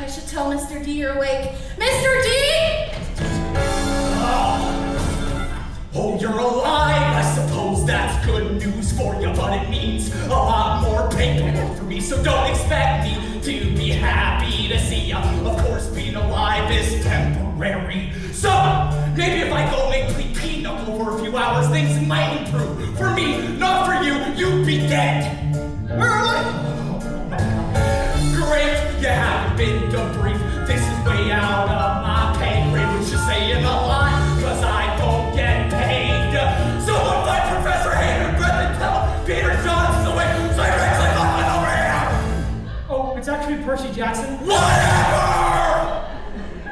I should tell Mr. D you're awake. Mr. D! Oh, you're alive! I suppose that's good news for you, but it means a lot more paperwork for me, so don't expect me to be happy to see you. Of course, being alive is temporary. So, maybe if I go make pinochle for a few hours, things might improve. For me, not for you, you'd be dead. Where am I? Great, you haven't been debriefed. This is way out of my pay grade, which is saying a lot, cause I don't get paid. Someone find Professor Hayden, Brendan, tell Peter Johnson's away, so I actually got one over here! Oh, it's actually Percy Jackson. Whatever!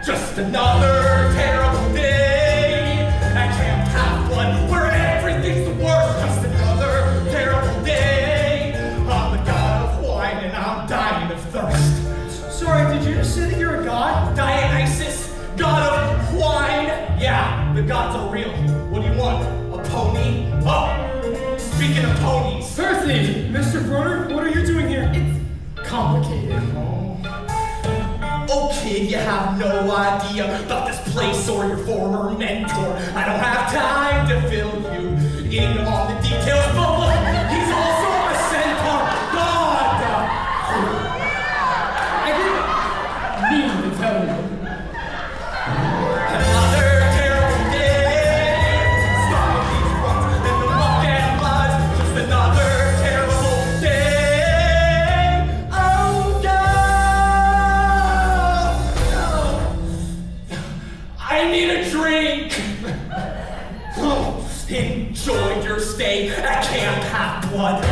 Just another terrible day at Camp Half Blood, where everything's the worst. Just another terrible day. I'm the god of wine and I'm dying of thirst. Sorry, did you just say that you're a god? Dionysus, god of wine. Yeah, the gods are real. What do you want? A pony? Oh, speaking of ponies. Percy! Mr. Broder, what are you doing here? It's complicated. Oh kid, you have no idea about this place or your former mentor. I don't have time to fill you in on the details, but look, he's also a centaur god. I didn't mean to tell you. Another terrible day. Stop with these runs and the muck and lies. Just another terrible day. Oh no. I need a drink. Oh, enjoy your stay at Camp Half Blood.